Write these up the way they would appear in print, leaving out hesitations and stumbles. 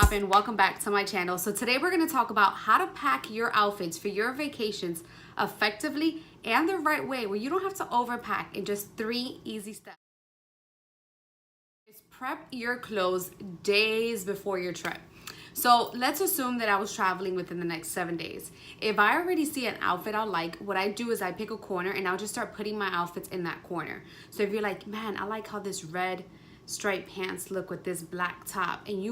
poppin'? Welcome back to my channel. So today we're going to talk about how to pack your outfits for your vacations effectively and the right way where you don't have to overpack in just 3 easy steps. Prep your clothes days before your trip. So let's assume that I was traveling within the next 7 days. If I already see an outfit I like, what I do is I pick a corner and I'll just start putting my outfits in that corner. So if you're like, man, I like how this red striped pants look with this black top, and you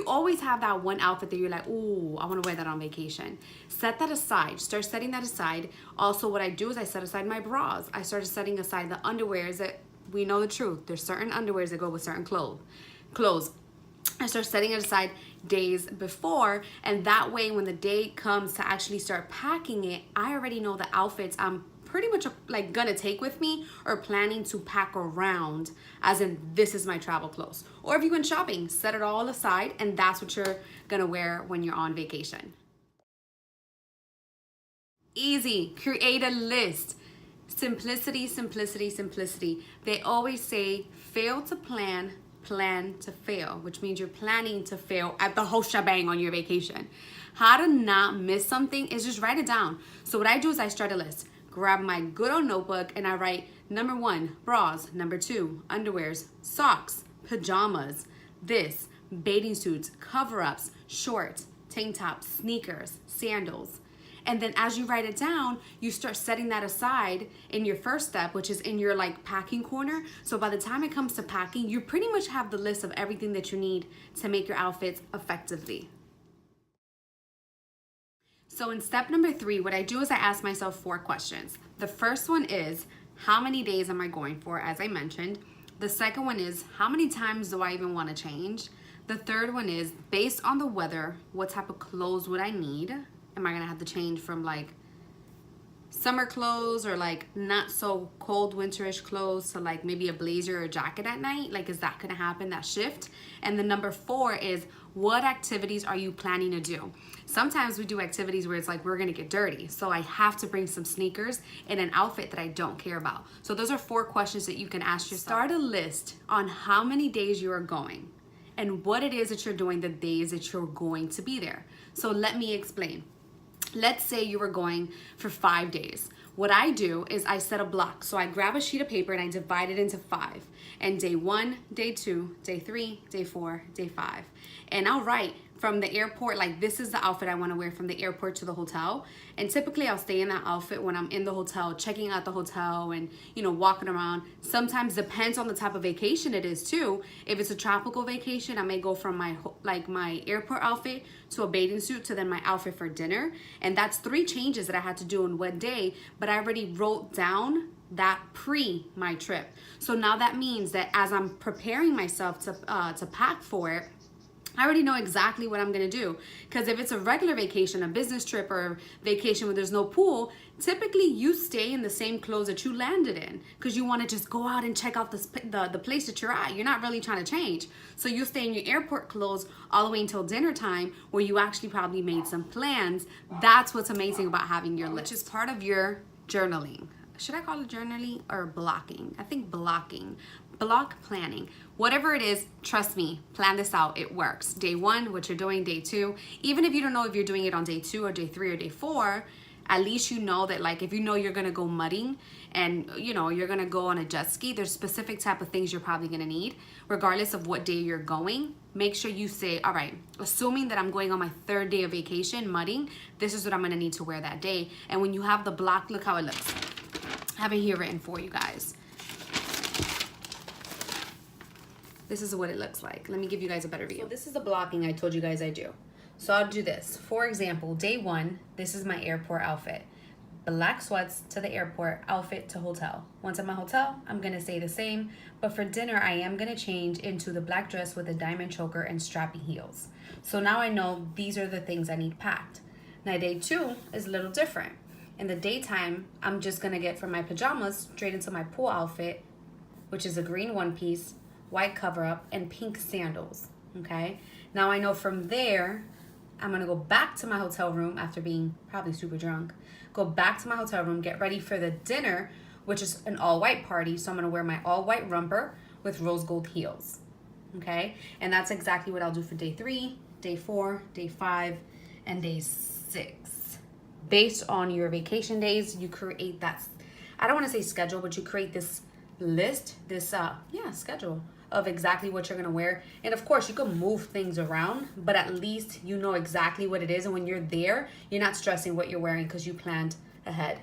always have that one outfit that you're like, ooh, I want to wear that on vacation. Set that aside. Start setting that aside. Also, what I do is I set aside my bras. I started setting aside the underwears that we know the truth. There's certain underwears that go with certain clothes. I start setting it aside days before, and that way when the day comes to actually start packing it, I already know the outfits I'm pretty much like gonna take with me or planning to pack around, as in this is my travel clothes. Or if you went shopping, set it all aside and that's what you're gonna wear when you're on vacation. Easy. Create a list. Simplicity, simplicity, simplicity. They always say fail to plan, plan to fail, which means you're planning to fail at the whole shebang on your vacation. How to not miss something is just write it down. So what I do is I start a list. Grab my good old notebook and I write number 1, bras, number 2, underwears, socks, pajamas, this, bathing suits, cover-ups, shorts, tank tops, sneakers, sandals. And then as you write it down, you start setting that aside in your first step, which is in your like packing corner. So by the time it comes to packing, you pretty much have the list of everything that you need to make your outfits effectively. So in step number 3, what I do is I ask myself 4 questions. The first one is, how many days am I going for, as I mentioned? The second one is, how many times do I even want to change? The third one is, based on the weather, what type of clothes would I need? Am I gonna have to change from like summer clothes or like not so cold winterish clothes to like maybe a blazer or a jacket at night? Like, is that gonna happen, that shift? And the number 4 is, what activities are you planning to do? Sometimes we do activities where it's like we're gonna get dirty, so I have to bring some sneakers and an outfit that I don't care about. So those are 4 questions that you can ask yourself. Start a list on how many days you are going and what it is that you're doing the days that you're going to be there. So let me explain. Let's say you were going for 5 days. What I do is I set a block. So I grab a sheet of paper and I divide it into 5. And day 1, day 2, day 3, day 4, day 5. And I'll write from the airport, like this is the outfit I want to wear from the airport to the hotel. And typically I'll stay in that outfit when I'm in the hotel, checking out the hotel and, you know, walking around. Sometimes depends on the type of vacation it is too. If it's a tropical vacation, I may go from my airport outfit to a bathing suit to then my outfit for dinner. And that's 3 changes that I had to do in one day, but I already wrote down that pre my trip. So now that means that as I'm preparing myself to pack for it, I already know exactly what I'm gonna do. Because if it's a regular vacation, a business trip or vacation where there's no pool, typically you stay in the same clothes that you landed in because you wanna just go out and check out the place that you're at. You're not really trying to change. So you stay in your airport clothes all the way until dinner time where you actually probably made some plans. That's what's amazing about having your list. Which is part of your journaling. Should I call it journaling or blocking? I think blocking. Block planning. Whatever it is, trust me, plan this out. It works. Day 1, what you're doing, day 2. Even if you don't know if you're doing it on day 2 or day 3 or day 4, at least you know that, like, if you know you're gonna go mudding and you know you're gonna go on a jet ski, there's specific type of things you're probably gonna need regardless of what day you're going. Make sure you say, all right, assuming that I'm going on my 3rd day of vacation mudding, this is what I'm gonna need to wear that day. And when you have the block, look how it looks. I have it here written for you guys. This is what it looks like. Let me give you guys a better view. So this is the blocking I told you guys I do. So I'll do this. For example, day 1, this is my airport outfit. Black sweats to the airport, outfit to hotel. Once at my hotel, I'm gonna stay the same, but for dinner, I am gonna change into the black dress with a diamond choker and strappy heels. So now I know these are the things I need packed. Now day 2 is a little different. In the daytime, I'm just gonna get from my pajamas straight into my pool outfit, which is a green one-piece, white cover-up, and pink sandals, okay? Now I know from there, I'm gonna go back to my hotel room after being probably super drunk, go back to my hotel room, get ready for the dinner, which is an all-white party, so I'm gonna wear my all-white romper with rose gold heels. okay? And that's exactly what I'll do for day 3, day 4, day 5, and day 6. Based on your vacation days, you create that, I don't want to say schedule, but you create this list, this schedule of exactly what you're gonna wear. And of course you can move things around, but at least you know exactly what it is, and when you're there, you're not stressing what you're wearing because you planned ahead.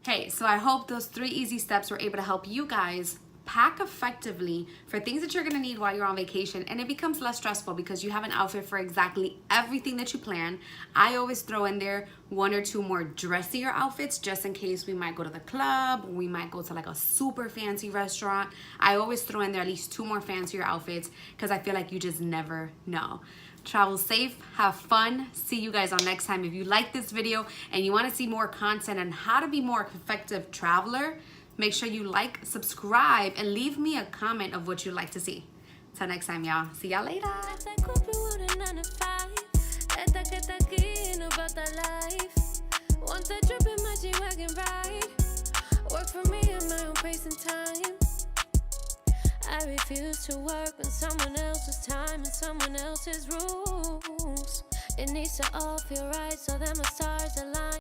Hey, so I hope those 3 easy steps were able to help you guys pack effectively for things that you're gonna need while you're on vacation, and it becomes less stressful because you have an outfit for exactly everything that you plan. I always throw in there 1 or 2 more dressier outfits just in case we might go to the club, we might go to like a super fancy restaurant. I always throw in there at least 2 more fancier outfits because I feel like you just never know. Travel safe, have fun. See you guys on next time. If you like this video and you want to see more content on how to be more effective traveler, make sure you like, subscribe, and leave me a comment of what you'd like to see. Till next time, y'all. See y'all later. Work for me at my own pace and time. I refuse to work on someone else's time and someone else's rules. It needs to all feel right so that my stars align.